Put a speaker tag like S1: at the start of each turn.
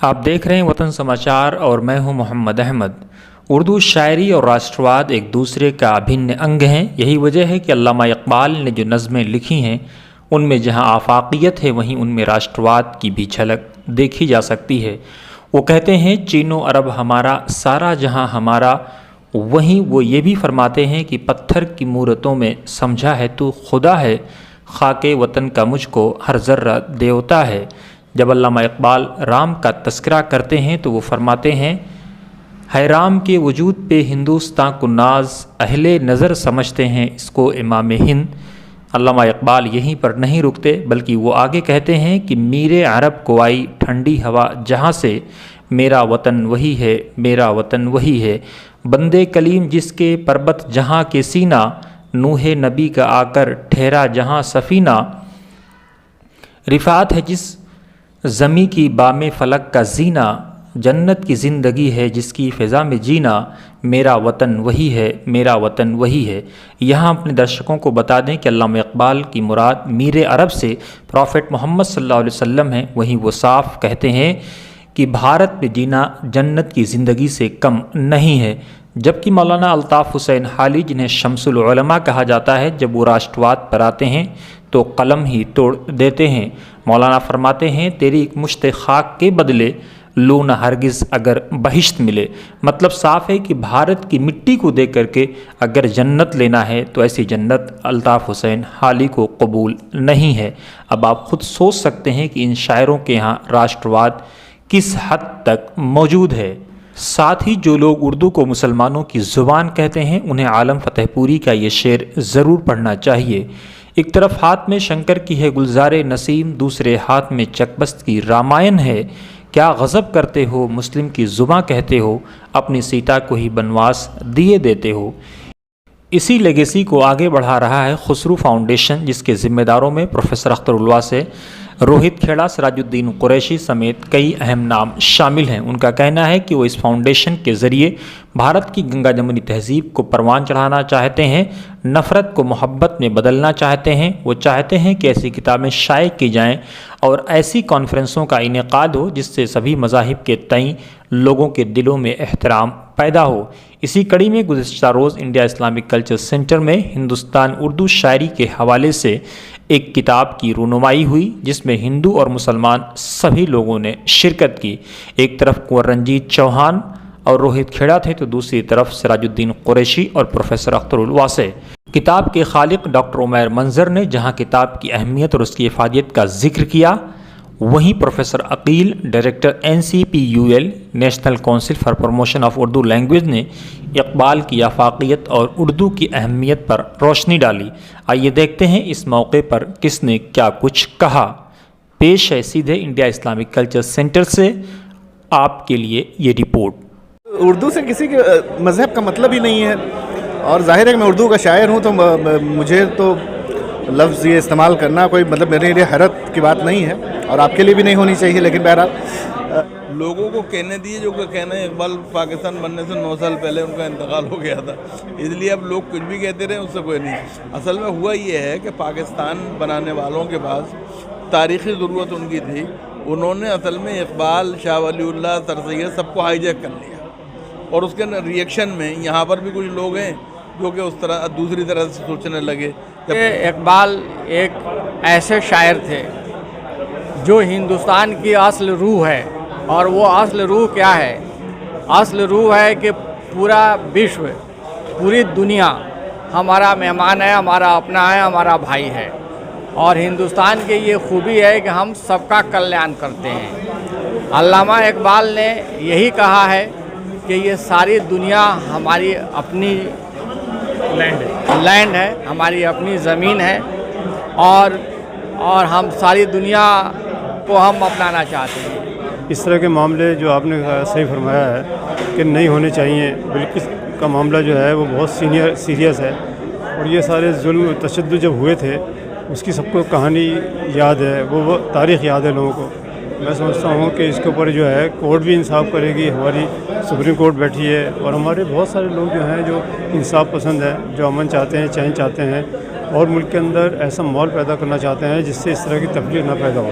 S1: آپ دیکھ رہے ہیں وطن سماچار اور میں ہوں محمد احمد۔ اردو شاعری اور راشٹرواد ایک دوسرے کا ابھن انگ ہیں۔ یہی وجہ ہے کہ علامہ اقبال نے جو نظمیں لکھی ہیں ان میں جہاں آفاقیت ہے وہیں ان میں راشٹرواد کی بھی جھلک دیکھی جا سکتی ہے۔ وہ کہتے ہیں چین و عرب ہمارا، سارا جہاں ہمارا، وہیں وہ یہ بھی فرماتے ہیں کہ پتھر کی مورتوں میں سمجھا ہے تو خدا ہے، خاک وطن کا مجھ کو ہر ذرہ دیوتا ہے۔ جب علامہ اقبال رام کا تذکرہ کرتے ہیں تو وہ فرماتے ہیں ہے رام کے وجود پہ ہندوستاں کو ناز، اہل نظر سمجھتے ہیں اس کو امام ہند۔ علامہ اقبال یہیں پر نہیں رکتے بلکہ وہ آگے کہتے ہیں کہ میرے عرب کو آئی ٹھنڈی ہوا جہاں سے، میرا وطن وہی ہے، میرا وطن وہی ہے۔ بندے کلیم جس کے پربت جہاں کے سینہ، نوح نبی کا آ کر ٹھہرا جہاں سفینہ۔ رفعت ہے جس زمیں کی بام فلک کا زینہ، جنت کی زندگی ہے جس کی فضا میں جینا، میرا وطن وہی ہے، میرا وطن وہی ہے۔ یہاں اپنے درشکوں کو بتا دیں کہ علامہ اقبال کی مراد میر عرب سے پروفٹ محمد صلی اللہ علیہ وسلم ہیں۔ وہیں وہ صاف کہتے ہیں کہ بھارت میں جینا جنت کی زندگی سے کم نہیں ہے۔ جبکہ مولانا الطاف حسین حالی، جنہیں شمس العلماء کہا جاتا ہے، جب وہ راشٹرواد پر آتے ہیں تو قلم ہی توڑ دیتے ہیں۔ مولانا فرماتے ہیں تیری ایک مشت خاک کے بدلے لو نہ ہرگز اگر بہشت ملے۔ مطلب صاف ہے کہ بھارت کی مٹی کو دے کر کے اگر جنت لینا ہے تو ایسی جنت الطاف حسین حالی کو قبول نہیں ہے۔ اب آپ خود سوچ سکتے ہیں کہ ان شاعروں کے ہاں راشٹرواد کس حد تک موجود ہے۔ ساتھ ہی جو لوگ اردو کو مسلمانوں کی زبان کہتے ہیں انہیں عالم فتح پوری کا یہ شعر ضرور پڑھنا چاہیے۔ ایک طرف ہاتھ میں شنکر کی ہے گلزار نسیم، دوسرے ہاتھ میں چکبست کی رامائن ہے، کیا غضب کرتے ہو مسلم کی زباں کہتے ہو، اپنی سیتا کو ہی بنواس دیے دیتے ہو۔ اسی لیگیسی کو آگے بڑھا رہا ہے خسرو فاؤنڈیشن، جس کے ذمہ داروں میں پروفیسر اختر الواسع، روہت کھیڑا، سراج الدین قریشی سمیت کئی اہم نام شامل ہیں۔ ان کا کہنا ہے کہ وہ اس فاؤنڈیشن کے ذریعے بھارت کی گنگا جمنی تہذیب کو پروان چڑھانا چاہتے ہیں، نفرت کو محبت میں بدلنا چاہتے ہیں۔ وہ چاہتے ہیں کہ ایسی کتابیں شائع کی جائیں اور ایسی کانفرنسوں کا انعقاد ہو جس سے سبھی مذاہب کے تئیں لوگوں کے دلوں میں احترام پیدا ہو۔ اسی کڑی میں گزشتہ روز انڈیا اسلامک کلچر سینٹر میں ہندوستان اردو شاعری کے حوالے سے ایک کتاب کی رونمائی ہوئی جس میں ہندو اور مسلمان سبھی لوگوں نے شرکت کی۔ ایک طرف کنور رنجیت چوہان اور روہت کھیڑا تھے تو دوسری طرف سراج الدین قریشی اور پروفیسر اختر الواسع۔ کتاب کے خالق ڈاکٹر عمیر منظر نے جہاں کتاب کی اہمیت اور اس کی افادیت کا ذکر کیا، وہیں professor Aqeel, director NCPUL national council for promotion of Urdu language نے اقبال کی آفاقیت اور اردو کی اہمیت پر روشنی ڈالی۔ آئیے دیکھتے ہیں اس موقع پر کس نے کیا کچھ کہا۔ پیش ہے سیدھے انڈیا اسلامک کلچر سینٹر سے آپ کے لیے یہ رپورٹ۔
S2: اردو سے کسی کے مذہب کا مطلب ہی نہیں ہے، اور ظاہر ہے کہ میں اردو کا شاعر ہوں تو مجھے تو لفظ یہ استعمال کرنا کوئی مطلب میرے لیے حیرت کی بات نہیں ہے، اور آپ کے لیے بھی نہیں ہونی چاہیے، لیکن بہرحال
S3: لوگوں کو کہنے دیے جو کہ کہنا ہے اقبال پاکستان بننے سے 9 سال پہلے ان کا انتقال ہو گیا تھا، اس لیے اب لوگ کچھ بھی کہتے رہے اس سے کوئی نہیں۔ اصل میں ہوا یہ ہے کہ پاکستان بنانے والوں کے پاس تاریخی ضرورت ان کی تھی، انہوں نے اصل میں اقبال، شاہ ولی اللہ، سر سید سب کو ہائی جیک کر لیا، اور اس کے ریئیکشن میں یہاں پر بھی کچھ لوگ ہیں جو کہ اس طرح دوسری طرح سے سوچنے لگے۔
S4: اقبال ایک ایسے شاعر تھے جو ہندوستان کی اصل روح ہے، اور وہ اصل روح کیا ہے؟ اصل روح ہے کہ پورا وشو، پوری دنیا ہمارا مہمان ہے، ہمارا اپنا ہے، ہمارا بھائی ہے، اور ہندوستان کی یہ خوبی ہے کہ ہم سب کا کلیان کرتے ہیں۔ علامہ اقبال نے یہی کہا ہے کہ یہ ساری دنیا ہماری اپنی لینڈ ہے، ہماری اپنی زمین ہے، اور ہم ساری دنیا کو ہم اپنانا چاہتے ہیں۔
S5: اس طرح کے معاملے جو آپ نے صحیح فرمایا ہے کہ نہیں ہونے چاہیے، بلکہ کا معاملہ جو ہے وہ بہت سیریس ہے، اور یہ سارے ظلم تشدد جب ہوئے تھے اس کی سب کو کہانی یاد ہے، وہ تاریخ یاد ہے لوگوں کو۔ میں سمجھتا ہوں کہ اس کے اوپر جو ہے کورٹ بھی انصاف کرے گی، ہماری سپریم کورٹ بیٹھی ہے، اور ہمارے بہت سارے لوگ جو ہیں جو انصاف پسند ہیں، جو امن چاہتے ہیں، چین چاہتے ہیں، اور ملک کے اندر ایسا ماحول پیدا کرنا چاہتے ہیں جس سے اس طرح کی تفریق نہ پیدا ہو۔